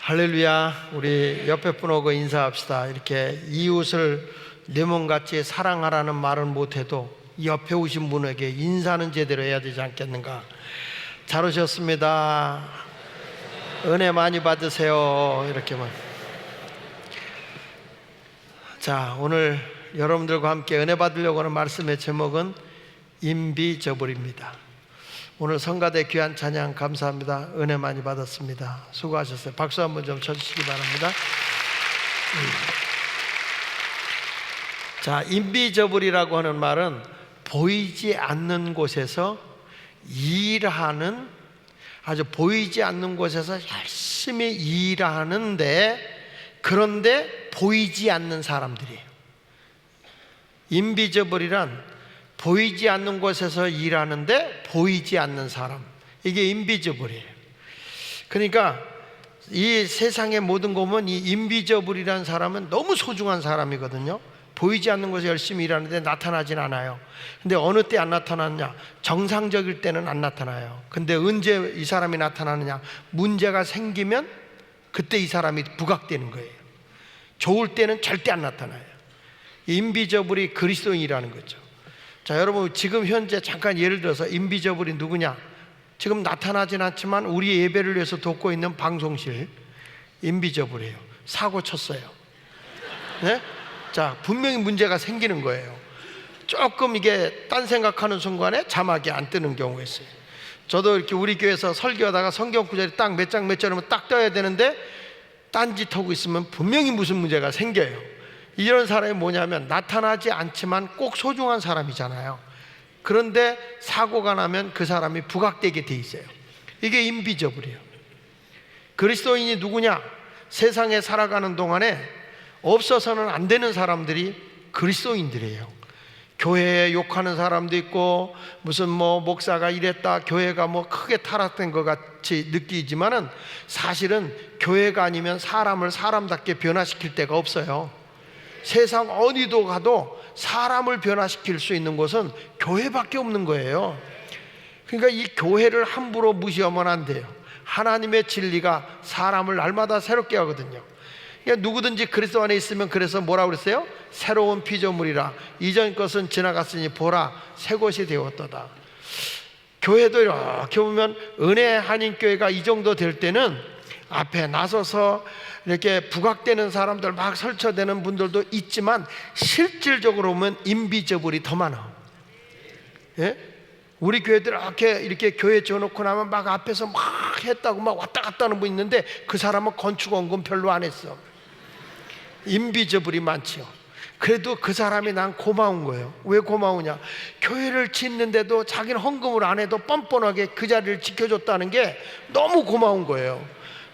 할렐루야. 우리 옆에 분하고 인사합시다. 이렇게 이웃을 내 몸같이 사랑하라는 말은 못해도 옆에 오신 분에게 인사는 제대로 해야 되지 않겠는가. 잘 오셨습니다. 은혜 많이 받으세요. 이렇게만. 자, 오늘 여러분들과 함께 은혜 받으려고 하는 말씀의 제목은 인비저블입니다. 오늘 성가대 귀한 찬양 감사합니다. 은혜 많이 받았습니다. 수고하셨어요. 박수 한번 좀 쳐주시기 바랍니다. 자, 인비저블이라고 하는 말은 보이지 않는 곳에서 일하는, 아주 보이지 않는 곳에서 열심히 일하는데, 그런데 보이지 않는 사람들이에요. 인비저블이란 보이지 않는 곳에서 일하는데 보이지 않는 사람, 이게 인비저블이에요. 그러니까 이 세상의 모든 거 보면 이 인비저블이라는 사람은 너무 소중한 사람이거든요. 보이지 않는 곳에 열심히 일하는데 나타나진 않아요. 근데 어느 때 안 나타나느냐? 정상적일 때는 안 나타나요. 근데 언제 이 사람이 나타나느냐? 문제가 생기면 그때 이 사람이 부각되는 거예요. 좋을 때는 절대 안 나타나요. 인비저블이 그리스도인이라는 거죠. 자, 여러분, 지금 현재 잠깐 예를 들어서 인비저블이 누구냐? 지금 나타나진 않지만 우리 예배를 위해서 돕고 있는 방송실, 인비저블이에요. 사고 쳤어요. 네? 자, 분명히 문제가 생기는 거예요. 조금 이게 딴 생각하는 순간에 자막이 안 뜨는 경우가 있어요. 저도 이렇게 우리 교회에서 설교하다가 성경 구절이 딱 몇 장 몇 절이면 딱 떠야 되는데 딴짓하고 있으면 분명히 무슨 문제가 생겨요. 이런 사람이 뭐냐면 나타나지 않지만 꼭 소중한 사람이잖아요. 그런데 사고가 나면 그 사람이 부각되게 돼 있어요. 이게 인비저블이에요. 그리스도인이 누구냐? 세상에 살아가는 동안에 없어서는 안 되는 사람들이 그리스도인들이에요. 교회에 욕하는 사람도 있고, 무슨 목사가 이랬다, 교회가 크게 타락된 것 같이 느끼지만은 사실은 교회가 아니면 사람을 사람답게 변화시킬 데가 없어요. 세상 어디도 가도 사람을 변화시킬 수 있는 곳은 교회밖에 없는 거예요. 그러니까 이 교회를 함부로 무시하면 안 돼요. 하나님의 진리가 사람을 날마다 새롭게 하거든요. 그러니까 누구든지 그리스도 안에 있으면, 그래서 뭐라고 그랬어요? 새로운 피조물이라, 이전 것은 지나갔으니 보라 새 것이 되었도다. 교회도 이렇게 보면 은혜 한인교회가 이 정도 될 때는 앞에 나서서 이렇게 부각되는 사람들 막 설쳐대는 분들도 있지만 실질적으로 보면 인비저블이 더 많아. 예? 우리 교회들 이렇게 교회 지어놓고 나면 막 앞에서 막 했다고 막 왔다 갔다 하는 분 있는데 그 사람은 건축원금 별로 안 했어. 인비저블이 많지요. 그래도 그 사람이 난 고마운 거예요. 왜 고마우냐? 교회를 짓는데도 자기는 헌금을 안 해도 뻔뻔하게 그 자리를 지켜줬다는 게 너무 고마운 거예요.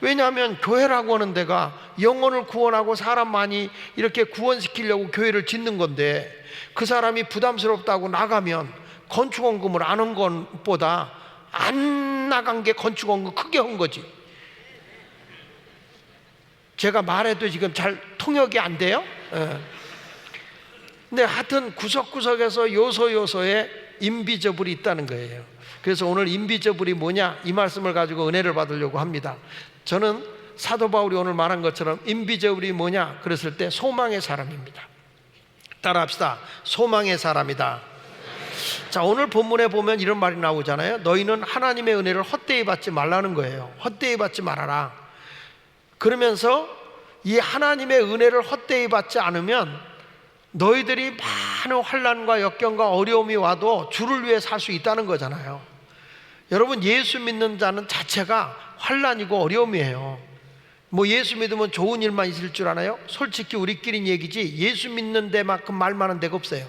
왜냐하면 교회라고 하는 데가 영혼을 구원하고 사람 많이 이렇게 구원시키려고 교회를 짓는 건데, 그 사람이 부담스럽다고 나가면 건축원금을 안 한 것보다 안 나간 게 건축원금 크게 한 거지. 제가 말해도 지금 잘 통역이 안 돼요? 근데 하여튼 구석구석에서 요소요소에 인비저블이 있다는 거예요. 그래서 오늘 인비저블이 뭐냐? 이 말씀을 가지고 은혜를 받으려고 합니다. 저는 사도 바울이 오늘 말한 것처럼 인비저블이 뭐냐? 그랬을 때 소망의 사람입니다. 따라합시다. 소망의 사람이다. 자, 오늘 본문에 보면 이런 말이 나오잖아요. 너희는 하나님의 은혜를 헛되이 받지 말라는 거예요. 헛되이 받지 말아라. 그러면서 이 하나님의 은혜를 헛되이 받지 않으면 너희들이 많은 환난과 역경과 어려움이 와도 주를 위해 살 수 있다는 거잖아요. 여러분, 예수 믿는 자는 자체가 환난이고 어려움이에요. 예수 믿으면 좋은 일만 있을 줄 아나요? 솔직히 우리끼리 얘기지 예수 믿는 데만큼 말 많은 데가 없어요.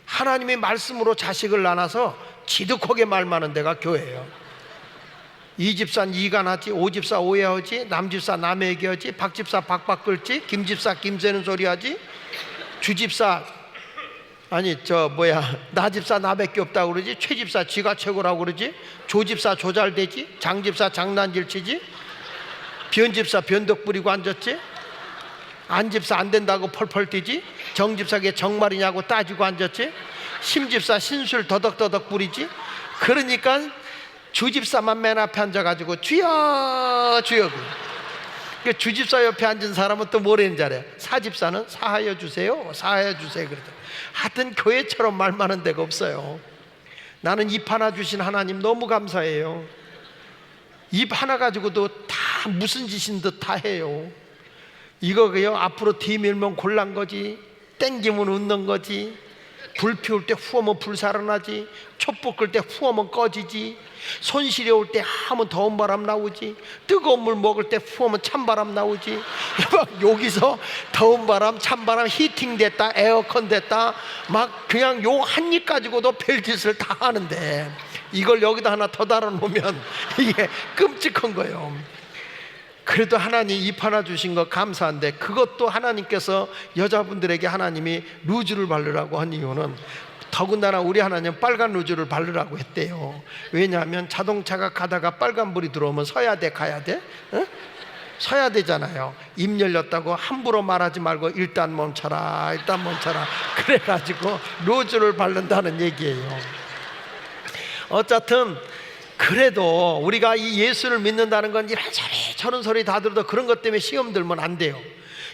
하나님의 말씀으로 자식을 낳아서 지득하게 말 많은 데가 교회예요. 이 집사 이가 낳지, 오 집사 오해하지, 남 집사 남 얘기하지, 박 집사 박박 끓지, 김 집사 김새는 소리 하지, 주 집사 나 집사 나밖에 없다고 그러지, 최 집사 지가 최고라고 그러지, 조 집사 조잘되지, 장 집사 장난질 치지, 변 집사 변덕 부리고 앉았지, 안 집사 안 된다고 펄펄 뛰지, 정 집사게 정말이냐고 따지고 앉았지, 심 집사 신술 더덕더덕 부리지. 그러니까 주 집사만 맨 앞에 앉아가지고 주여 주여. 그 주집사 옆에 앉은 사람은 또 뭐라는 줄 알아요? 사집사는 사하여 주세요, 사하여 주세요 그러더라고요. 하여튼 교회처럼 말 많은 데가 없어요. 나는 입 하나 주신 하나님 너무 감사해요. 입 하나 가지고도 다 무슨 짓인 듯 다 해요. 이거 그요 앞으로 뒤밀면 곤란 거지, 땡기면 웃는 거지, 불 피울 때 후하면 불 살아나지, 촛불 끌 때 후하면 꺼지지, 손 시려울 때 하면 더운 바람 나오지, 뜨거운 물 먹을 때 후하면 찬바람 나오지. 막 여기서 더운 바람, 찬바람, 히팅 됐다, 에어컨 됐다, 막 그냥 요 한 입 가지고도 별짓을 다 하는데 이걸 여기다 하나 더 달아 놓으면 이게 끔찍한 거예요. 그래도 하나님 입 하나 주신 거 감사한데, 그것도 하나님께서 여자분들에게 하나님이 루즈를 바르라고 한 이유는, 더군다나 우리 하나님 빨간 루즈를 바르라고 했대요. 왜냐하면 자동차가 가다가 빨간불이 들어오면 서야 돼, 가야 돼? 어? 서야 되잖아요. 입 열렸다고 함부로 말하지 말고 일단 멈춰라, 일단 멈춰라. 그래가지고 루즈를 바른다는 얘기예요. 어쨌든 그래도 우리가 이 예수를 믿는다는 건 이런 소리 저런 소리 다 들어도 그런 것 때문에 시험 들면 안 돼요.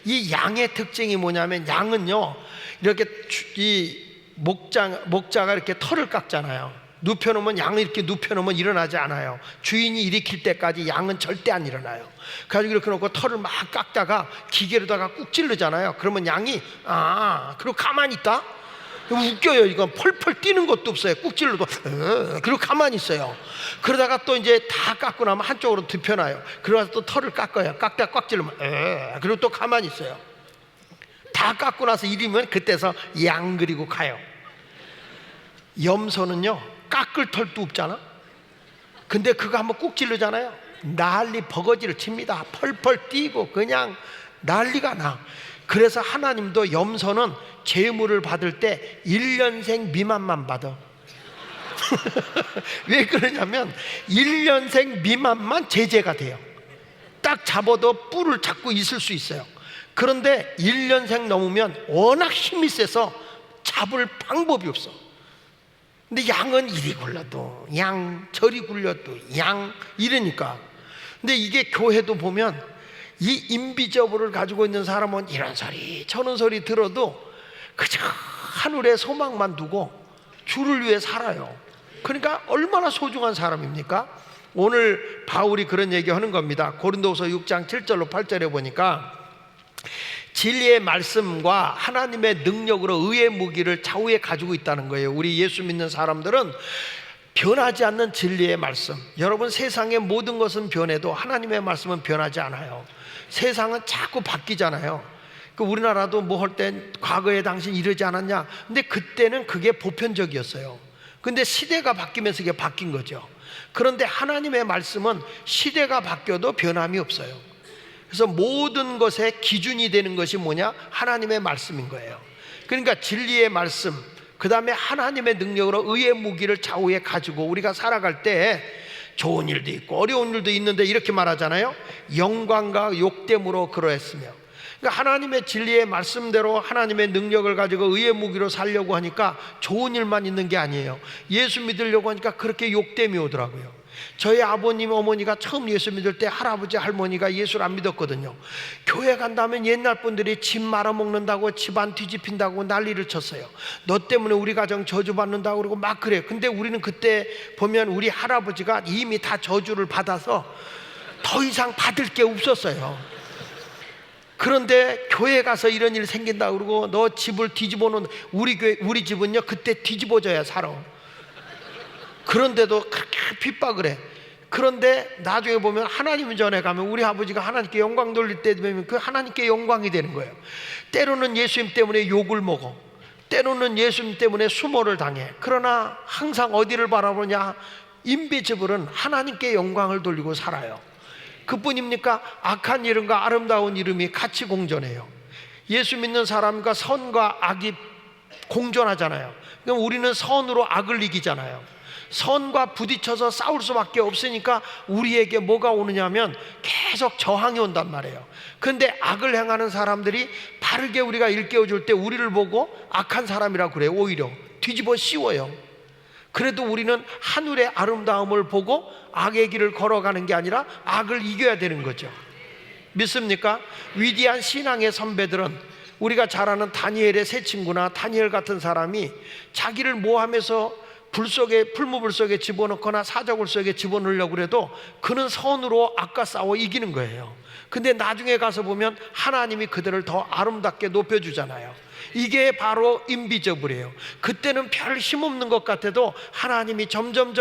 이 양의 특징이 뭐냐면, 양은요 이렇게 이 목자가 이렇게 털을 깎잖아요. 눕혀놓으면, 양을 이렇게 눕혀놓으면 일어나지 않아요. 주인이 일으킬 때까지 양은 절대 안 일어나요. 그래가지고 이렇게 놓고 털을 막 깎다가 기계로다가 꾹 찌르잖아요. 그러면 양이 그리고 가만히 있다? 웃겨요. 이건 펄펄 뛰는 것도 없어요. 꾹 찔러도 그리고 가만히 있어요. 그러다가 또 이제 다 깎고 나면 한쪽으로 눕혀놔요. 그러다가 또 털을 깎아요. 깎다가 꽉 찔러면 그리고 또 가만히 있어요. 다 깎고 나서 이리면 그때서 양 그리고 가요. 염소는요 깎을 털도 없잖아. 근데 그거 한번 꾹 찔르잖아요. 난리 버거지를 칩니다. 펄펄 뛰고 그냥 난리가 나. 그래서 하나님도 염소는 재물을 받을 때 1년생 미만만 받아. 왜 그러냐면 1년생 미만만 제재가 돼요. 딱 잡아도 뿔을 잡고 있을 수 있어요. 그런데 1년생 넘으면 워낙 힘이 세서 잡을 방법이 없어. 근데 양은 이리 굴러도 양, 저리 굴려도 양, 이러니까. 근데 이게 교회도 보면 이 인비저블을 가지고 있는 사람은 이런 소리 저런 소리 들어도 그저 하늘에 소망만 두고 주를 위해 살아요. 그러니까 얼마나 소중한 사람입니까? 오늘 바울이 그런 얘기하는 겁니다. 고린도후서 6장 7절로 8절에 보니까 진리의 말씀과 하나님의 능력으로 의의 무기를 좌우에 가지고 있다는 거예요. 우리 예수 믿는 사람들은 변하지 않는 진리의 말씀. 여러분, 세상의 모든 것은 변해도 하나님의 말씀은 변하지 않아요. 세상은 자꾸 바뀌잖아요. 그 우리나라도 뭐 할 땐 과거에 당신 이러지 않았냐? 근데 그때는 그게 보편적이었어요. 근데 시대가 바뀌면서 이게 바뀐 거죠. 그런데 하나님의 말씀은 시대가 바뀌어도 변함이 없어요. 그래서 모든 것의 기준이 되는 것이 뭐냐? 하나님의 말씀인 거예요. 그러니까 진리의 말씀, 그 다음에 하나님의 능력으로 의의 무기를 좌우에 가지고 우리가 살아갈 때 좋은 일도 있고 어려운 일도 있는데 이렇게 말하잖아요. 영광과 욕됨으로 그러했으며. 그러니까 하나님의 진리의 말씀대로 하나님의 능력을 가지고 의의 무기로 살려고 하니까 좋은 일만 있는 게 아니에요. 예수 믿으려고 하니까 그렇게 욕됨이 오더라고요. 저희 아버님 어머니가 처음 예수 믿을 때 할아버지 할머니가 예수를 안 믿었거든요. 교회 간다면 옛날 분들이 집 말아먹는다고 집안 뒤집힌다고 난리를 쳤어요. 너 때문에 우리 가정 저주받는다고 그러고 막 그래요. 근데 우리는 그때 보면 우리 할아버지가 이미 다 저주를 받아서 더 이상 받을 게 없었어요. 그런데 교회 가서 이런 일 생긴다고 그러고 너 집을 뒤집어 놓은 우리 집은요 그때 뒤집어져야 살아. 그런데도 그렇게 핍박을 해. 그런데 나중에 보면 하나님 전에 가면 우리 아버지가 하나님께 영광 돌릴 때 되면 그 하나님께 영광이 되는 거예요. 때로는 예수님 때문에 욕을 먹어. 때로는 예수님 때문에 수모를 당해. 그러나 항상 어디를 바라보냐? 인비지블은 하나님께 영광을 돌리고 살아요. 그뿐입니까? 악한 이름과 아름다운 이름이 같이 공존해요. 예수 믿는 사람과 선과 악이 공존하잖아요. 그럼 우리는 선으로 악을 이기잖아요. 선과 부딪혀서 싸울 수밖에 없으니까 우리에게 뭐가 오느냐면 계속 저항이 온단 말이에요. 그런데 악을 행하는 사람들이 바르게 우리가 일깨워줄 때 우리를 보고 악한 사람이라고 그래요. 오히려 뒤집어 씌워요. 그래도 우리는 하늘의 아름다움을 보고 악의 길을 걸어가는 게 아니라 악을 이겨야 되는 거죠. 믿습니까? 위대한 신앙의 선배들은, 우리가 잘 아는 다니엘의 세 친구나 다니엘 같은 사람이 자기를 모함해서 풀무불 속에 집어넣거나 사자굴 속에 집어넣으려고 해도 그는 선으로 악과 싸워 이기는 거예요. 근데 나중에 가서 보면 하나님이 그들을 더 아름답게 높여주잖아요. 이게 바로 인비저블이에요. 그때는 별 힘없는 것 같아도 하나님이 점점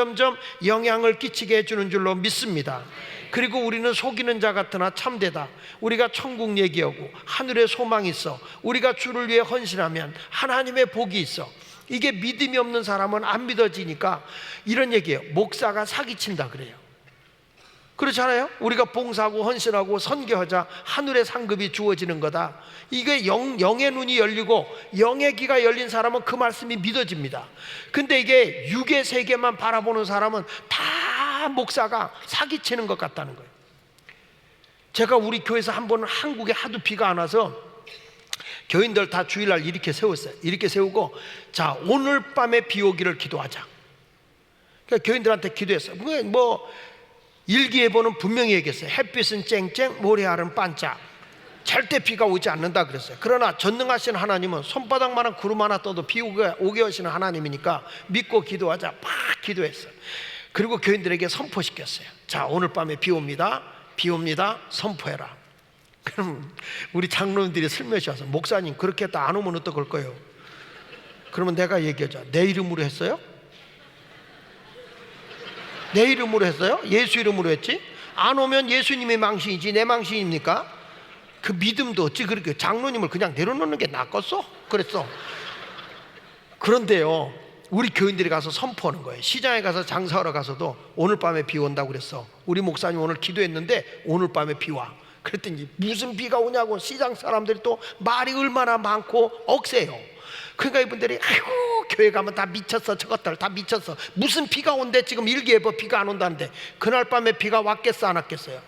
영향을 끼치게 해주는 줄로 믿습니다. 그리고 우리는 속이는 자 같으나 참되다. 우리가 천국 얘기하고 하늘에 소망이 있어. 우리가 주를 위해 헌신하면 하나님의 복이 있어. 이게 믿음이 없는 사람은 안 믿어지니까 이런 얘기예요. 목사가 사기친다 그래요. 그렇잖아요. 우리가 봉사하고 헌신하고 선교하자 하늘의 상급이 주어지는 거다. 이게 영의 눈이 열리고 영의 귀가 열린 사람은 그 말씀이 믿어집니다. 근데 이게 육의 세계만 바라보는 사람은 다 목사가 사기치는 것 같다는 거예요. 제가 우리 교회에서 한 번은 한국에 하도 비가 안 와서 교인들 다 주일날 이렇게 세웠어요. 이렇게 세우고, 자, 오늘 밤에 비 오기를 기도하자. 그러니까 교인들한테 기도했어요. 뭐 일기예보는 분명히 얘기했어요. 햇빛은 쨍쨍, 모래알은 반짝. 절대 비가 오지 않는다 그랬어요. 그러나 전능하신 하나님은 손바닥만한 구름 하나 떠도 비 오게 하시는 하나님이니까 믿고 기도하자. 막 기도했어요. 그리고 교인들에게 선포시켰어요. 자, 오늘 밤에 비 옵니다. 비 옵니다. 선포해라. 그럼 우리 장로님들이 슬며시 와서, 목사님 그렇게 했다 안 오면 어떡할 거예요? 그러면 내가 얘기하자. 내 이름으로 했어요? 내 이름으로 했어요? 예수 이름으로 했지? 안 오면 예수님의 망신이지 내 망신입니까? 그 믿음도 어찌 그렇게 장로님을 그냥 내려놓는 게 낫겠어? 그랬어. 그런데요, 우리 교인들이 가서 선포하는 거예요. 시장에 가서 장사하러 가서도 오늘 밤에 비 온다고 그랬어. 우리 목사님 오늘 기도했는데 오늘 밤에 비 와. 그랬더니 무슨 비가 오냐고 시장 사람들이 또 말이 얼마나 많고 억세요. 그러니까 이분들이 아이고 교회 가면 다 미쳤어, 저것들 다 미쳤어. 무슨 비가 온대, 지금 일기예보 비가 안 온다는데. 그날 밤에 비가 왔겠어 안 왔겠어요?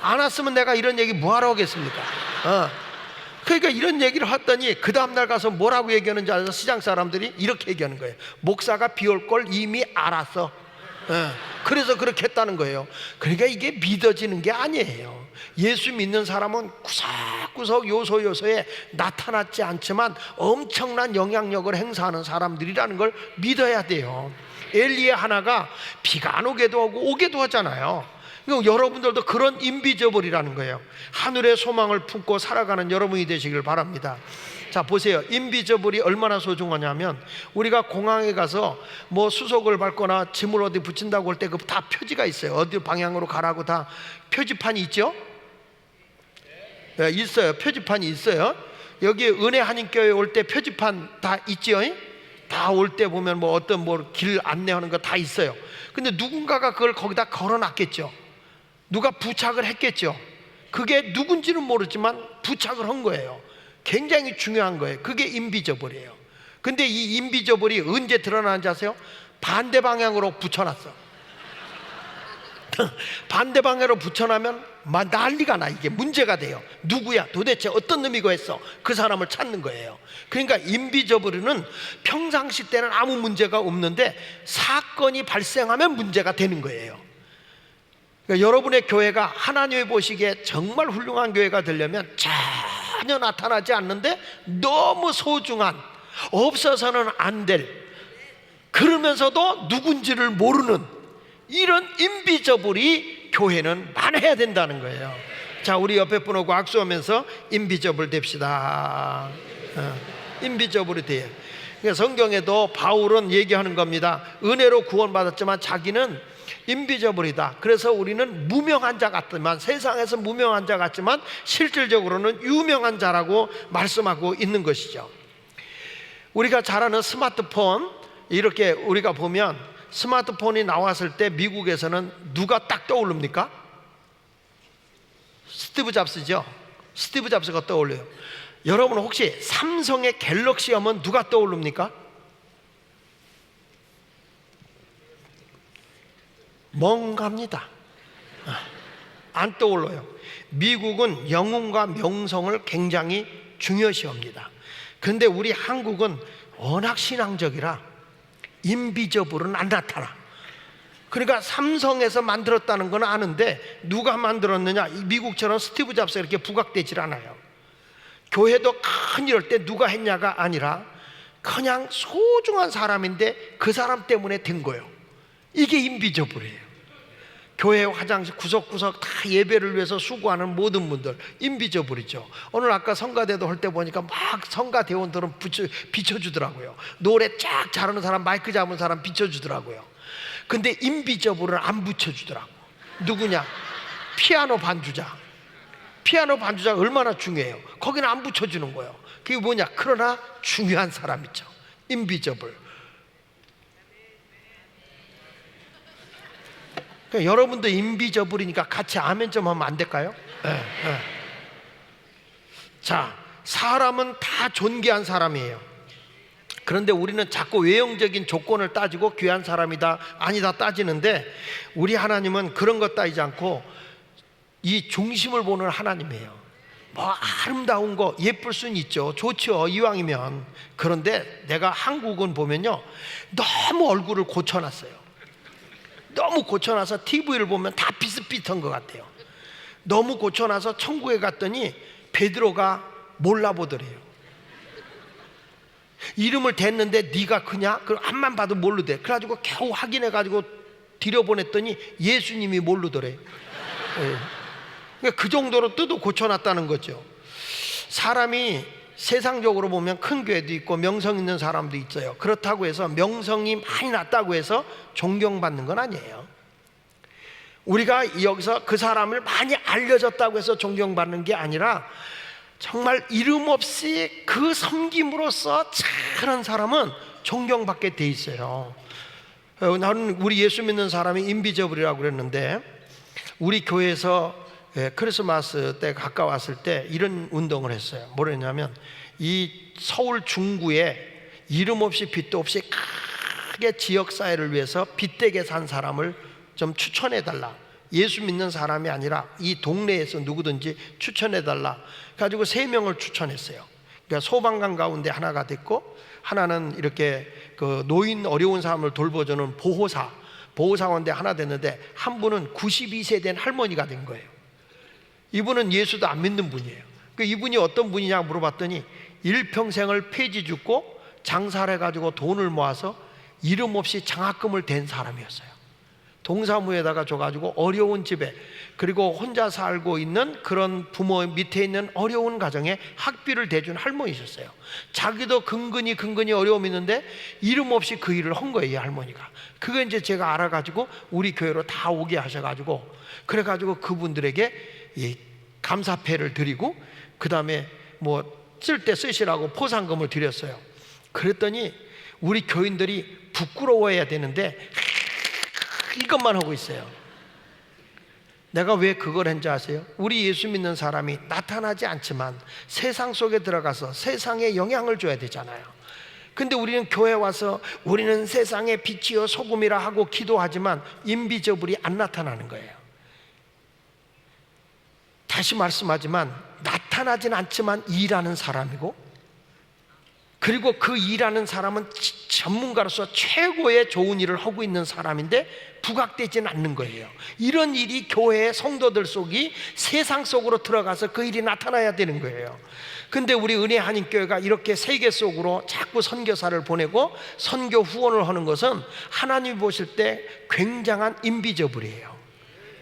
안 왔으면 내가 이런 얘기 뭐하러 하겠습니까? 그러니까 이런 얘기를 했더니 그 다음날 가서 뭐라고 얘기하는지 알아서 시장 사람들이 이렇게 얘기하는 거예요. 목사가 비 올 걸 이미 알았어. 그래서 그렇게 했다는 거예요. 그러니까 이게 믿어지는 게 아니에요. 예수 믿는 사람은 구석구석 요소요소에 나타나지 않지만 엄청난 영향력을 행사하는 사람들이라는 걸 믿어야 돼요. 엘리의 하나가 비가 안 오게도 하고 오게도 하잖아요. 그러니까 여러분들도 그런 인비저블이라는 거예요. 하늘의 소망을 품고 살아가는 여러분이 되시길 바랍니다. 자, 보세요. 인비저블이 얼마나 소중하냐면, 우리가 공항에 가서 뭐 수속을 밟거나 짐을 어디 붙인다고 할 때 그 다 표지가 있어요. 어디 방향으로 가라고 다 표지판이 있죠? 네, 있어요. 표지판이 있어요. 여기 은혜 한인교회 올 때 표지판 다 있죠? 다 올 때 보면 뭐 어떤 뭐 길 안내하는 거 다 있어요. 근데 누군가가 그걸 거기다 걸어놨겠죠. 누가 부착을 했겠죠. 그게 누군지는 모르지만 부착을 한 거예요. 굉장히 중요한 거예요. 그게 인비저블이에요. 근데 이 인비저블이 언제 드러나는지 아세요? 반대 방향으로 붙여놨어. 반대 방향으로 붙여놓으면 난리가 나. 이게 문제가 돼요. 누구야? 도대체 어떤 놈이고 했어? 그 사람을 찾는 거예요. 그러니까 인비저블은 평상시 때는 아무 문제가 없는데 사건이 발생하면 문제가 되는 거예요. 그러니까 여러분의 교회가 하나님이 보시기에 정말 훌륭한 교회가 되려면 전혀 나타나지 않는데 너무 소중한, 없어서는 안 될, 그러면서도 누군지를 모르는 이런 인비저블이 교회는 많아야 된다는 거예요. 자, 우리 옆에 분하고 악수하면서 인비저블 됩시다. 인비저블이 돼요. 그러니까 성경에도 바울은 얘기하는 겁니다. 은혜로 구원받았지만 자기는 인비저블이다. 그래서 우리는 무명한 자 같지만, 세상에서 무명한 자 같지만 실질적으로는 유명한 자라고 말씀하고 있는 것이죠. 우리가 잘 아는 스마트폰, 이렇게 우리가 보면 스마트폰이 나왔을 때 미국에서는 누가 딱 떠오릅니까? 스티브 잡스죠. 스티브 잡스가 떠올려요. 여러분 혹시 삼성의 갤럭시 하면 누가 떠오릅니까? 멍갑니다. 안 떠올라요. 미국은 영웅과 명성을 굉장히 중요시합니다. 그런데 우리 한국은 워낙 신앙적이라 인비저블은 안 나타나. 그러니까 삼성에서 만들었다는 건 아는데 누가 만들었느냐? 미국처럼 스티브 잡스가 이렇게 부각되질 않아요. 교회도 큰 이럴 때 누가 했냐가 아니라 그냥 소중한 사람인데 그 사람 때문에 된 거예요. 이게 인비저블이에요. 교회 화장실 구석구석 다 예배를 위해서 수고하는 모든 분들 인비저블이죠. 오늘 아까 성가대도 할 때 보니까 막 성가대원들은 비춰주더라고요. 노래 쫙 잘하는 사람, 마이크 잡은 사람 비춰주더라고요. 근데 인비저블은 안 붙여주더라고. 누구냐? 피아노 반주자. 피아노 반주자가 얼마나 중요해요. 거기는 안 붙여주는 거예요. 그게 뭐냐? 그러나 중요한 사람이죠. 인비저블. 그러니까 여러분도 인비저블이니까 같이 아멘 좀 하면 안 될까요? 네. 자, 사람은 다 존귀한 사람이에요. 그런데 우리는 자꾸 외형적인 조건을 따지고 귀한 사람이다 아니다 따지는데, 우리 하나님은 그런 것 따지지 않고 이 중심을 보는 하나님이에요. 뭐 아름다운 거 예쁠 수는 있죠. 좋죠, 이왕이면. 그런데 내가 한국은 보면요, 너무 얼굴을 고쳐놨어요. 너무 고쳐놔서 TV를 보면 다 비슷비슷한 것 같아요. 너무 고쳐놔서 천국에 갔더니 베드로가 몰라보더래요. 이름을 댔는데 네가 그냐? 그럼 앞만 봐도 모르대. 그래가지고 겨우 확인해가지고 들여보냈더니 예수님이 모르더래. 그러니까 그 정도로 뜯어 고쳐놨다는 거죠. 사람이 세상적으로 보면 큰 교회도 있고 명성 있는 사람도 있어요. 그렇다고 해서 명성이 많이 났다고 해서 존경받는 건 아니에요. 우리가 여기서 그 사람을 많이 알려졌다고 해서 존경받는 게 아니라 정말 이름 없이 그 섬김으로써 잘한 사람은 존경받게 돼 있어요. 나는 우리 예수 믿는 사람이 인비저블이라고 그랬는데, 우리 교회에서 크리스마스 때 가까웠을 때 이런 운동을 했어요. 뭐랬냐면, 이 서울 중구에 이름 없이 빚도 없이 크게 지역사회를 위해서 빚되게 산 사람을 좀 추천해달라. 예수 믿는 사람이 아니라 이 동네에서 누구든지 추천해달라. 가지고 3명을 추천했어요. 그러니까 소방관 가운데 하나가 됐고, 하나는 이렇게 그 노인 어려운 사람을 돌보주는 보호사 가운데 하나 됐는데, 한 분은 92세 된 할머니가 된 거예요. 이분은 예수도 안 믿는 분이에요. 그 이분이 어떤 분이냐 물어봤더니 일평생을 폐지 죽고 장사를 해가지고 돈을 모아서 이름 없이 장학금을 댄 사람이었어요. 동사무에다가 줘가지고 어려운 집에, 그리고 혼자 살고 있는 그런 부모 밑에 있는 어려운 가정에 학비를 대준 할머니셨어요. 자기도 근근히 어려움이 있는데 이름 없이 그 일을 한 거예요, 이 할머니가. 그거 이제 제가 알아가지고 우리 교회로 다 오게 하셔가지고, 그래가지고 그분들에게 이 감사패를 드리고, 그 다음에 뭐 쓸 때 쓰시라고 포상금을 드렸어요. 그랬더니 우리 교인들이 부끄러워해야 되는데 이것만 하고 있어요. 내가 왜 그걸 했는지 아세요? 우리 예수 믿는 사람이 나타나지 않지만 세상 속에 들어가서 세상에 영향을 줘야 되잖아요. 근데 우리는 교회 와서 우리는 세상의 빛이요 소금이라 하고 기도하지만 인비저블이 안 나타나는 거예요. 다시 말씀하지만 나타나진 않지만 일하는 사람이고, 그리고 그 일하는 사람은 전문가로서 최고의 좋은 일을 하고 있는 사람인데 부각되지는 않는 거예요. 이런 일이 교회의 성도들 속이 세상 속으로 들어가서 그 일이 나타나야 되는 거예요. 근데 우리 은혜 한인교회가 이렇게 세계 속으로 자꾸 선교사를 보내고 선교 후원을 하는 것은 하나님이 보실 때 굉장한 인비저블이에요.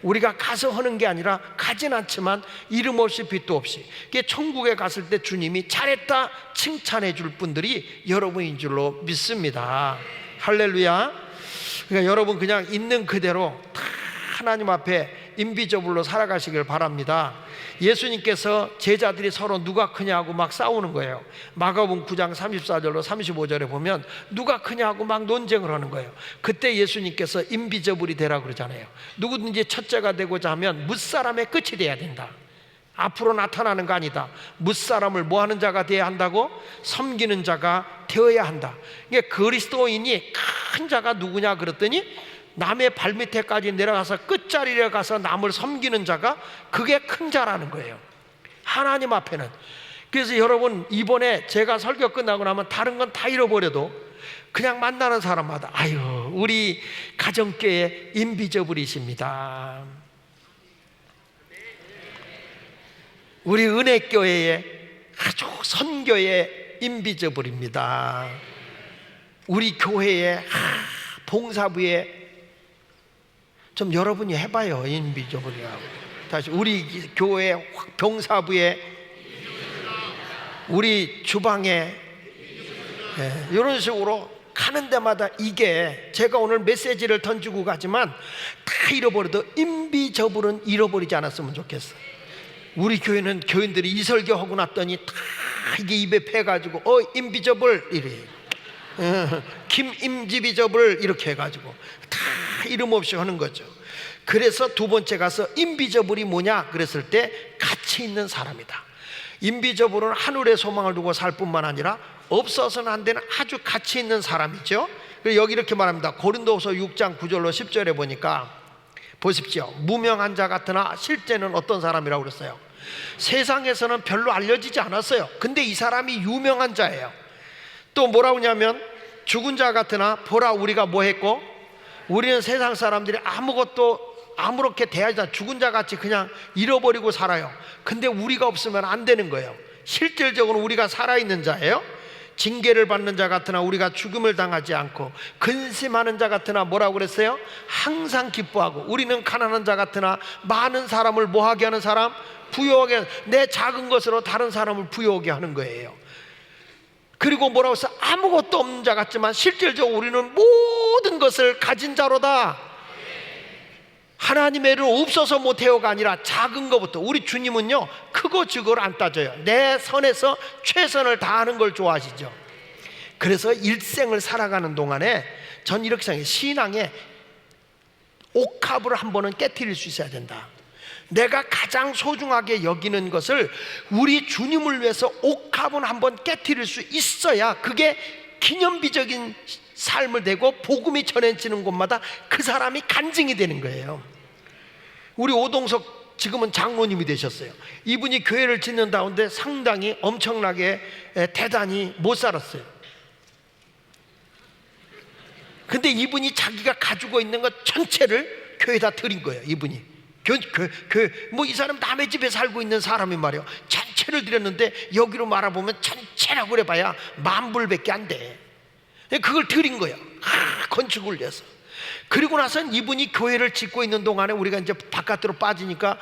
우리가 가서 하는 게 아니라 가진 않지만 이름 없이 빚도 없이, 그게 천국에 갔을 때 주님이 잘했다 칭찬해 줄 분들이 여러분인 줄로 믿습니다. 할렐루야. 그러니까 여러분 그냥 있는 그대로 다 하나님 앞에 인비저블로 살아가시길 바랍니다. 예수님께서 제자들이 서로 누가 크냐고 막 싸우는 거예요. 마가복음 9장 34절로 35절에 보면 누가 크냐고 막 논쟁을 하는 거예요. 그때 예수님께서 인비저블이 되라고 그러잖아요. 누구든지 첫째가 되고자 하면 뭇사람의 끝이 돼야 된다. 앞으로 나타나는 거 아니다. 뭇사람을 뭐하는 자가 되어야 한다고? 섬기는 자가 되어야 한다. 이게 그리스도인이 큰 자가 누구냐 그랬더니 남의 발밑에까지 내려가서 끝자리에 가서 남을 섬기는 자가, 그게 큰 자라는 거예요, 하나님 앞에는. 그래서 여러분, 이번에 제가 설교 끝나고 나면 다른 건 다 잃어버려도 그냥 만나는 사람마다 아유, 우리 가정교회 인비저블이십니다. 우리 은혜교회의 아주 선교의 인비저블입니다. 우리 교회의 봉사부에 좀 여러분이 해봐요. 인비저블이라고. 다시 우리 교회 병사부에, 우리 주방에, 이런 식으로 가는 데마다 이게 제가 오늘 메시지를 던지고 가지만 다 잃어버려도 인비저블은 잃어버리지 않았으면 좋겠어. 우리 교회는 교인들이 이 설교하고 났더니 다 이게 입에 패가지고 인비저블 이래, 김임지비저블 이렇게 해가지고 다 이름 없이 하는 거죠. 그래서 두 번째 가서 인비저블이 뭐냐 그랬을 때 가치 있는 사람이다. 인비저블은 하늘의 소망을 두고 살 뿐만 아니라 없어서는 안 되는 아주 가치 있는 사람이죠. 그리고 여기 이렇게 말합니다. 고린도후서 6장 9절로 10절에 보니까 보십시오. 무명한 자 같으나 실제는 어떤 사람이라고 그랬어요? 세상에서는 별로 알려지지 않았어요. 근데 이 사람이 유명한 자예요. 또 뭐라고 하냐면 죽은 자 같으나 보라 우리가 뭐 했고, 우리는 세상 사람들이 아무렇게 대하지 않아 죽은 자 같이 그냥 잃어버리고 살아요. 근데 우리가 없으면 안 되는 거예요. 실질적으로 우리가 살아있는 자예요. 징계를 받는 자 같으나 우리가 죽음을 당하지 않고, 근심하는 자 같으나 뭐라고 그랬어요? 항상 기뻐하고, 우리는 가난한 자 같으나 많은 사람을 뭐하게 하는 사람? 부유하게, 내 작은 것으로 다른 사람을 부유하게 하는 거예요. 그리고 뭐라고 해서 아무것도 없는 자 같지만 실질적으로 우리는 모든 것을 가진 자로다. 하나님의 일을 없어서 못해요가 아니라 작은 것부터. 우리 주님은요 크고 작고를 안 따져요. 내 선에서 최선을 다하는 걸 좋아하시죠. 그래서 일생을 살아가는 동안에 전 이렇게 생각해요. 신앙에 옥합을 한 번은 깨트릴 수 있어야 된다. 내가 가장 소중하게 여기는 것을 우리 주님을 위해서 옥합은 한번 깨트릴 수 있어야 그게 기념비적인 삶을 되고 복음이 전해지는 곳마다 그 사람이 간증이 되는 거예요. 우리 오동석 지금은 장로님이 되셨어요. 이분이 교회를 짓는 가운데 상당히 엄청나게 대단히 못 살았어요. 근데 이분이 자기가 가지고 있는 것 전체를 교회에다 드린 거예요. 이분이 뭐 이 사람 남의 집에 살고 있는 사람이 말이에요. 전체를 드렸는데 여기로 말아보면 전체라고 그래봐야 10,000불밖에 안 돼. 그걸 드린 거예요. 건축을 위해서. 그리고 나선 이분이 교회를 짓고 있는 동안에 우리가 이제 바깥으로 빠지니까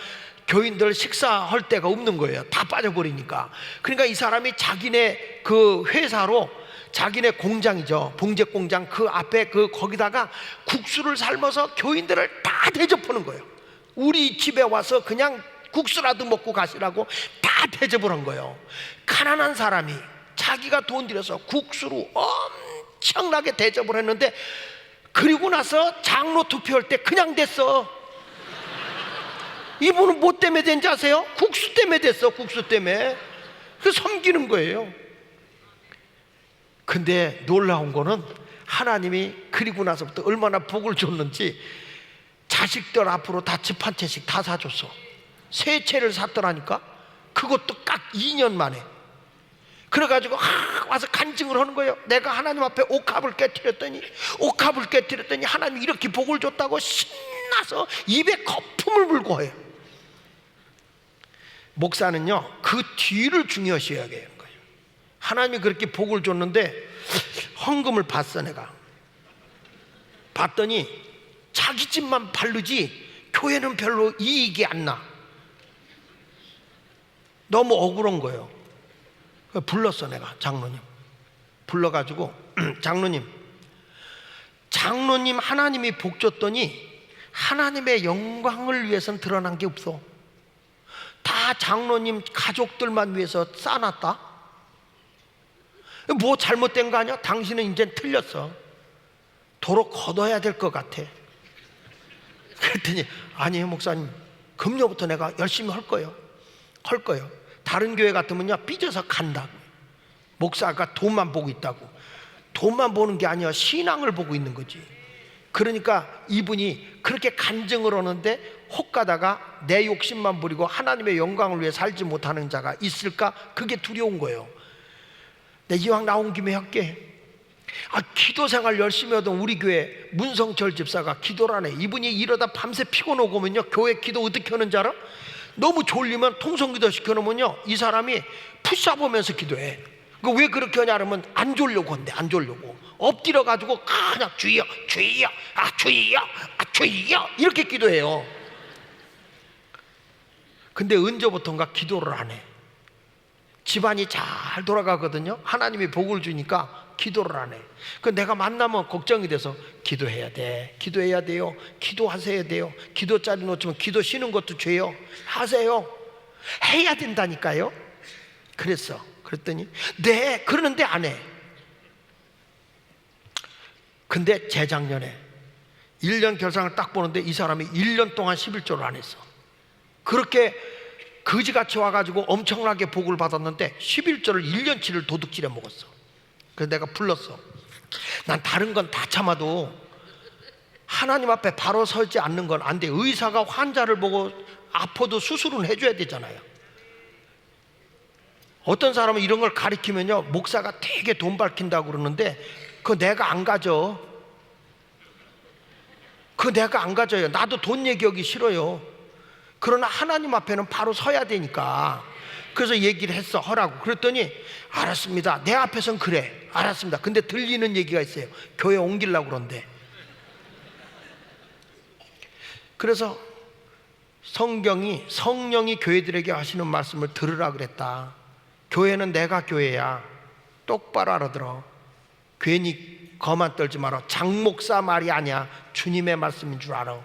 교인들 식사할 데가 없는 거예요. 다 빠져버리니까. 그러니까 이 사람이 자기네 그 회사로, 자기네 공장이죠, 봉제 공장 그 앞에 거기다가 국수를 삶아서 교인들을 다 대접하는 거예요. 우리 집에 와서 그냥 국수라도 먹고 가시라고 다 대접을 한 거예요. 가난한 사람이 자기가 돈 들여서 국수로 엄청나게 대접을 했는데, 그리고 나서 장로 투표할 때 그냥 됐어. 이분은 뭐 때문에 된지 아세요? 국수 때문에 됐어. 국수 때문에. 그 섬기는 거예요. 근데 놀라운 거는 하나님이 그리고 나서부터 얼마나 복을 줬는지 자식들 앞으로 다 집 한 채씩 다 사줬어. 세 채를 샀더라니까. 그것도 딱 2년 만에. 그래가지고 와서 간증을 하는 거예요. 내가 하나님 앞에 옥합을 깨트렸더니 하나님이 이렇게 복을 줬다고 신나서 입에 거품을 불고 해요. 목사는요 그 뒤를 중요시해야 되는 거예요. 하나님이 그렇게 복을 줬는데 헌금을 봤어. 내가 봤더니 자기 집만 바르지 교회는 별로 이익이 안 나. 너무 억울한 거예요. 불렀어. 내가 장로님 불러가지고 장로님 하나님이 복 줬더니 하나님의 영광을 위해서는 드러난 게 없어. 다 장로님 가족들만 위해서 쌓아놨다. 뭐 잘못된 거 아니야? 당신은 이제 틀렸어. 도로 걷어야 될 것 같아. 그랬더니 아니에요 목사님, 금요부터 내가 열심히 할 거예요. 다른 교회 같으면요 삐져서 간다고. 목사가 돈만 보고 있다고. 돈만 보는 게 아니야, 신앙을 보고 있는 거지. 그러니까 이분이 그렇게 간증을 하는데 혹가다가 내 욕심만 부리고 하나님의 영광을 위해 살지 못하는 자가 있을까? 그게 두려운 거예요. 내 이왕 나온 김에 할게. 기도 생활 열심히 하던 우리 교회 문성철 집사가 기도를 안 해. 이분이 이러다 밤새 피곤하고 오면요, 교회 기도 어떻게 하는지 알아? 너무 졸리면 통성기도 시켜놓으면요, 이 사람이 푸시업 하면서 기도해. 왜 그렇게 하냐 그러면 안 졸려고 한대. 안 졸려고 엎드려 가지고 그냥 주여 주여 주여 주여 이렇게 기도해요. 근데 언제부턴가 기도를 안 해. 집안이 잘 돌아가거든요. 하나님이 복을 주니까 기도를 안 해. 내가 만나면 걱정이 돼서 기도해야 돼, 기도해야 돼요, 기도하셔야 돼요. 기도짜리 놓치면 기도 쉬는 것도 죄요. 하세요. 해야 된다니까요. 그랬더니 네 그러는데 안 해. 근데 재작년에 1년 결산을 딱 보는데 이 사람이 1년 동안 11조를 안 했어. 그렇게 거지같이 와가지고 엄청나게 복을 받았는데 11조를 1년치를 도둑질해 먹었어. 그래서 내가 불렀어. 난 다른 건 다 참아도 하나님 앞에 바로 서지 않는 건 안 돼. 의사가 환자를 보고 아파도 수술은 해줘야 되잖아요. 어떤 사람은 이런 걸 가리키면요, 목사가 되게 돈 밝힌다고 그러는데 그거 내가 안 가져. 그거 내가 안 가져요. 나도 돈 얘기하기 싫어요. 그러나 하나님 앞에는 바로 서야 되니까. 그래서 얘기를 했어. 하라고. 그랬더니 알았습니다. 내 앞에선 그래. 알았습니다. 근데 들리는 얘기가 있어요. 교회 옮기려고 그런대. 그래서 성령이 교회들에게 하시는 말씀을 들으라 그랬다. 교회는 내가 교회야. 똑바로 알아들어. 괜히 거만 떨지 마라. 장목사 말이 아니야. 주님의 말씀인 줄 알아.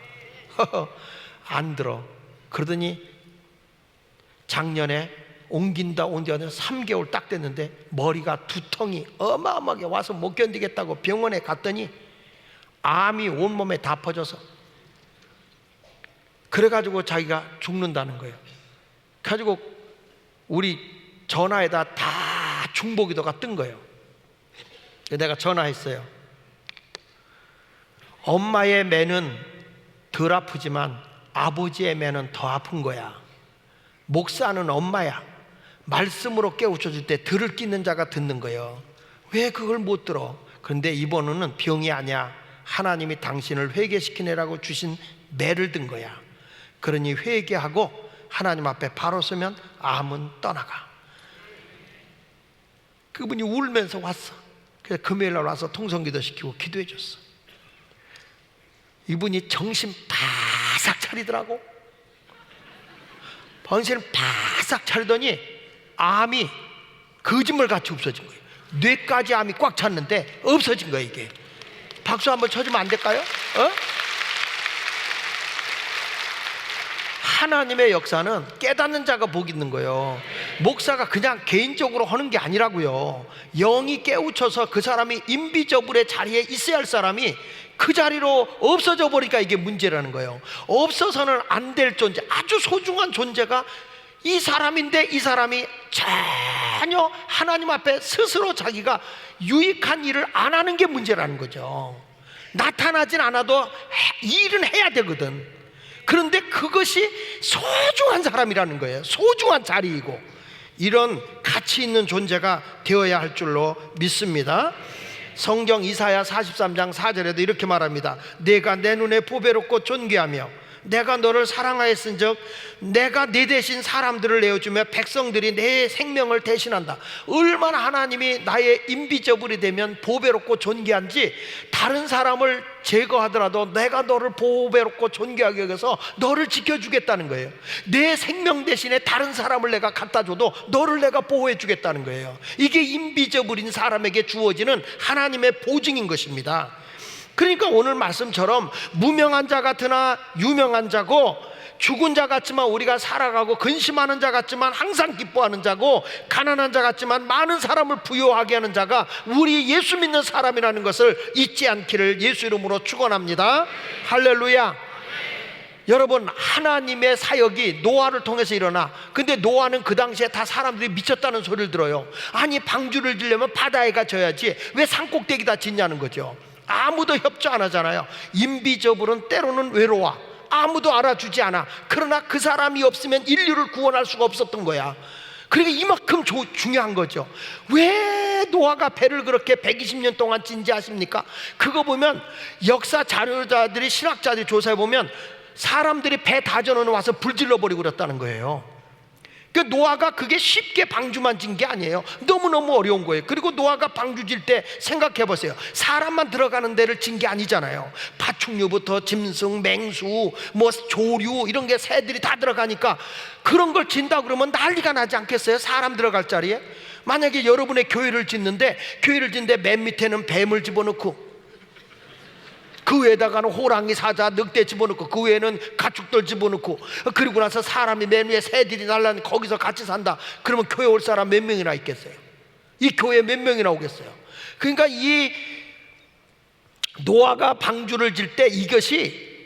안 들어. 그러더니 작년에 옮긴다 3개월 딱 됐는데 머리가 두통이 어마어마하게 와서 못 견디겠다고 병원에 갔더니 암이 온몸에 다 퍼져서, 그래가지고 자기가 죽는다는 거예요. 그래가지고 우리 전화에다 다 중보기도가 뜬 거예요. 내가 전화했어요. 엄마의 매는 덜 아프지만 아버지의 매는 더 아픈 거야. 목사는 엄마야. 말씀으로 깨우쳐줄 때 들을 끼는 자가 듣는 거예요. 왜 그걸 못 들어? 그런데 이번에는 병이 아니야. 하나님이 당신을 회개시키느라고 주신 매를 든 거야. 그러니 회개하고 하나님 앞에 바로 서면 암은 떠나가. 그분이 울면서 왔어. 그래서 금요일날 와서 통성기도 시키고 기도해 줬어. 이분이 정신 바싹 차리더라고. 정신을 바싹 차리더니 암이 거짓말같이 없어진 거예요. 뇌까지 암이 꽉 찼는데 없어진 거예요. 이게 박수 한번 쳐주면 안 될까요? 하나님의 역사는 깨닫는 자가 복 있는 거예요. 목사가 그냥 개인적으로 하는 게 아니라고요. 영이 깨우쳐서 그 사람이 인비저블의 자리에 있어야 할 사람이 그 자리로 없어져 버리니까 이게 문제라는 거예요. 없어서는 안 될 존재, 아주 소중한 존재가 이 사람인데 이 사람이 전혀 하나님 앞에 스스로 자기가 유익한 일을 안 하는 게 문제라는 거죠. 나타나진 않아도 일은 해야 되거든. 그런데 그것이 소중한 사람이라는 거예요. 소중한 자리이고 이런 가치 있는 존재가 되어야 할 줄로 믿습니다. 성경 이사야 43장 4절에도 이렇게 말합니다. 내가 내 눈에 보배롭고 존귀하며 내가 너를 사랑하였은즉 내가 네 대신 사람들을 내어주며 백성들이 내 생명을 대신한다. 얼마나 하나님이 나의 인비저블이 되면 보배롭고 존귀한지, 다른 사람을 제거하더라도 내가 너를 보배롭고 존귀하게 여겨서 너를 지켜주겠다는 거예요. 내 생명 대신에 다른 사람을 내가 갖다 줘도 너를 내가 보호해 주겠다는 거예요. 이게 인비저블인 사람에게 주어지는 하나님의 보증인 것입니다. 그러니까 오늘 말씀처럼 무명한 자 같으나 유명한 자고, 죽은 자 같지만 우리가 살아가고, 근심하는 자 같지만 항상 기뻐하는 자고, 가난한 자 같지만 많은 사람을 부유하게 하는 자가 우리 예수 믿는 사람이라는 것을 잊지 않기를 예수 이름으로 축원합니다. 할렐루야. 여러분, 하나님의 사역이 노아를 통해서 일어나. 근데 노아는 그 당시에 다 사람들이 미쳤다는 소리를 들어요. 아니, 방주를 지려면 바다에 갇혀야지 왜 산꼭대기다 짓냐는 거죠. 아무도 협조 안 하잖아요. 인비저블은 때로는 외로워. 아무도 알아주지 않아. 그러나 그 사람이 없으면 인류를 구원할 수가 없었던 거야. 그러니까 이만큼 중요한 거죠. 왜 노아가 배를 그렇게 120년 동안 진지하십니까? 그거 보면 역사 자료자들이, 신학자들이 조사해 보면 사람들이 배 다전원에 와서 불질러 버리고 그랬다는 거예요. 그 노아가 그게 쉽게 방주만 진 게 아니에요. 너무너무 어려운 거예요. 그리고 노아가 방주 질 때 생각해 보세요. 사람만 들어가는 데를 진 게 아니잖아요. 파충류부터 짐승, 맹수, 뭐 조류 이런 게 새들이 다 들어가니까 그런 걸 진다 그러면 난리가 나지 않겠어요? 사람 들어갈 자리에. 만약에 여러분의 교회를 짓는데 맨 밑에는 뱀을 집어넣고 그 위에다가는 호랑이, 사자, 늑대 집어넣고 그 위에는 가축들 집어넣고 그리고 나서 사람이 맨 위에 새들이 날라는 거기서 같이 산다. 그러면 교회 올 사람 몇 명이나 있겠어요? 이 교회에 몇 명이나 오겠어요? 그러니까 이 노아가 방주를 질 때 이것이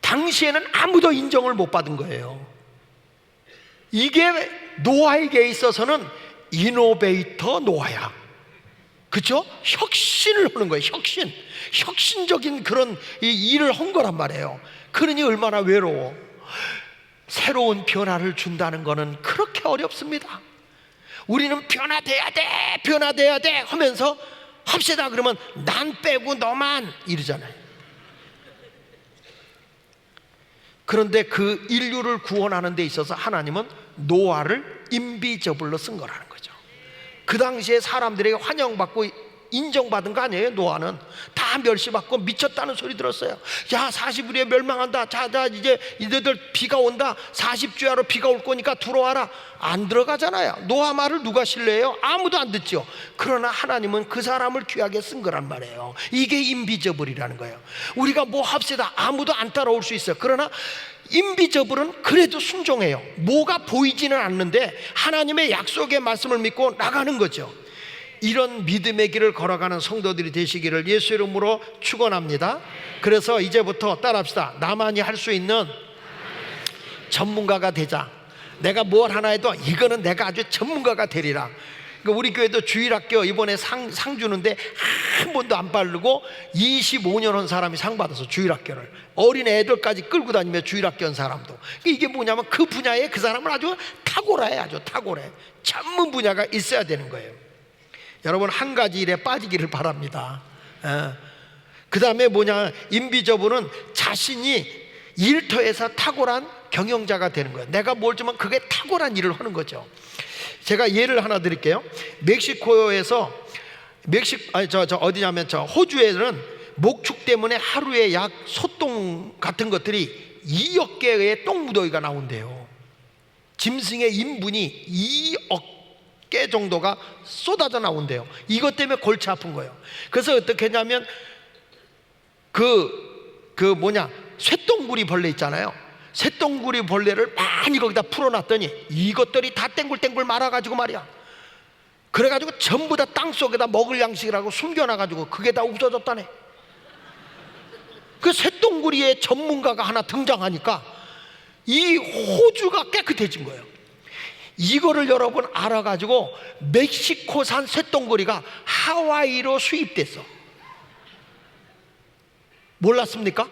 당시에는 아무도 인정을 못 받은 거예요. 이게 노아에게 있어서는 이노베이터 노아야. 그렇죠? 혁신을 하는 거예요. 혁신적인 그런 이 일을 한 거란 말이에요. 그러니 얼마나 외로워. 새로운 변화를 준다는 거는 그렇게 어렵습니다. 우리는 변화돼야 돼 하면서 합시다 그러면 난 빼고 너만 이러잖아요. 그런데 그 인류를 구원하는 데 있어서 하나님은 노아를 인비저블로 쓴 거라는 거죠. 그 당시에 사람들에게 환영받고 인정받은 거 아니에요. 노아는 다 멸시받고 미쳤다는 소리 들었어요. 야, 40일에 멸망한다. 자 이제 이들 비가 온다. 40주야로 비가 올 거니까 들어와라. 안 들어가잖아요. 노아 말을 누가 신뢰해요? 아무도 안 듣죠. 그러나 하나님은 그 사람을 귀하게 쓴 거란 말이에요. 이게 인비저블이라는 거예요. 우리가 뭐 합시다. 아무도 안 따라올 수 있어요. 그러나 인비저블은 그래도 순종해요. 뭐가 보이지는 않는데 하나님의 약속의 말씀을 믿고 나가는 거죠. 이런 믿음의 길을 걸어가는 성도들이 되시기를 예수 이름으로 축원합니다. 그래서 이제부터 따라합시다. 나만이 할 수 있는 전문가가 되자. 내가 뭘 하나 해도 이거는 내가 아주 전문가가 되리라. 그러니까 우리 교회도 주일학교 이번에 상 주는데 한 번도 안 빠르고 25년 한 사람이 상 받아서 주일학교를 어린 애들까지 끌고 다니며 주일학교 한 사람도. 이게 뭐냐면 그 분야에 그 사람은 아주 탁월해. 전문 분야가 있어야 되는 거예요. 여러분 한 가지 일에 빠지기를 바랍니다. 그 다음에 뭐냐, 인비저블은 자신이 일터에서 탁월한 경영자가 되는 거예요. 내가 뭘 주면 그게 탁월한 일을 하는 거죠. 제가 예를 하나 드릴게요. 멕시코에서 어디냐면 호주에는 목축 때문에 하루에 약 소똥 같은 것들이 2억 개의 똥무더기가 나온대요. 짐승의 인분이 2억 개 정도가 쏟아져 나온대요. 이것 때문에 골치 아픈 거예요. 그래서 어떻게 했냐면 쇠똥구리 벌레 있잖아요. 쇠똥구리 벌레를 많이 거기다 풀어놨더니 이것들이 다 땡굴땡굴 말아가지고 말이야. 그래가지고 전부 다 땅속에다 먹을 양식이라고 숨겨놔가지고 그게 다 없어졌다네. 그 쇠똥구리의 전문가가 하나 등장하니까 이 호주가 깨끗해진 거예요. 이거를 여러분 알아가지고 멕시코산 쇠똥구리가 하와이로 수입됐어. 몰랐습니까?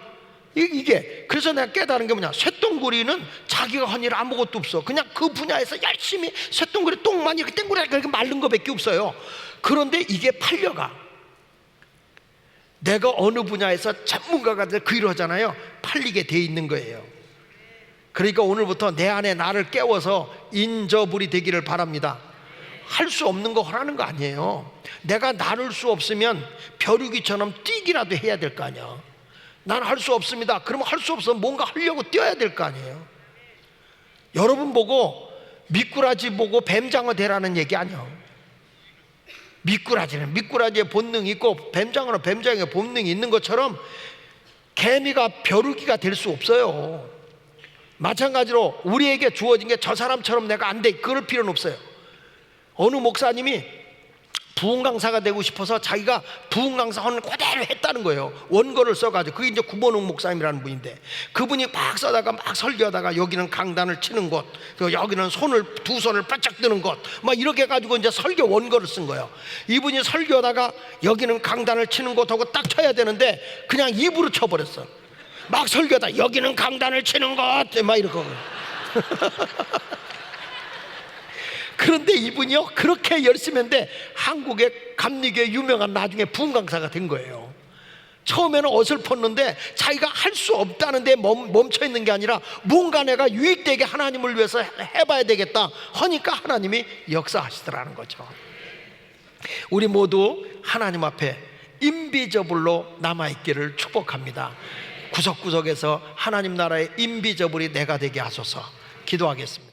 이게 그래서 내가 깨달은 게 뭐냐, 쇠똥구리는 자기가 한 일 아무것도 없어. 그냥 그 분야에서 열심히 쇠똥구리 똥만 이렇게 땡구리 이렇게 마른 거밖에 없어요. 그런데 이게 팔려가. 내가 어느 분야에서 전문가가 될 그 일을 하잖아요. 팔리게 돼 있는 거예요. 그러니까 오늘부터 내 안에 나를 깨워서 인저블이 되기를 바랍니다. 할 수 없는 거 하라는 거 아니에요. 내가 나눌 수 없으면 벼룩이처럼 뛰기라도 해야 될 거 아니야. 난 할 수 없습니다. 그러면 할 수 없으면 뭔가 하려고 뛰어야 될 거 아니에요. 여러분 보고 미꾸라지 보고 뱀장어 되라는 얘기 아니야. 미꾸라지는 미꾸라지의 본능이 있고 뱀장어는 뱀장어의 본능이 있는 것처럼 개미가 벼룩이가 될 수 없어요. 마찬가지로 우리에게 주어진 게 저 사람처럼 내가 안 돼, 그럴 필요는 없어요. 어느 목사님이 부흥 강사가 되고 싶어서 자기가 부흥 강사 하는 그대로 했다는 거예요. 원고를 써가지고. 그게 이제 구본웅 목사님이라는 분인데 그분이 막 써다가 막 설교하다가 여기는 강단을 치는 곳, 여기는 두 손을 바짝 드는 곳, 막 이렇게 해가지고 이제 설교 원고를 쓴 거예요. 이분이 설교하다가 여기는 강단을 치는 곳하고 딱 쳐야 되는데 그냥 입으로 쳐버렸어. 막 설교하다 여기는 강단을 치는 것 막 이러고 그런데 이분이요 그렇게 열심히 했는데 한국의 감리교의 유명한 나중에 부흥강사가 된 거예요. 처음에는 어설펐는데 자기가 할 수 없다는데 멈춰 있는 게 아니라 뭔가 내가 유익되게 하나님을 위해서 해봐야 되겠다 하니까 하나님이 역사하시더라는 거죠. 우리 모두 하나님 앞에 인비저블로 남아있기를 축복합니다. 구석구석에서 하나님 나라의 인비저블이 내가 되게 하소서. 기도하겠습니다.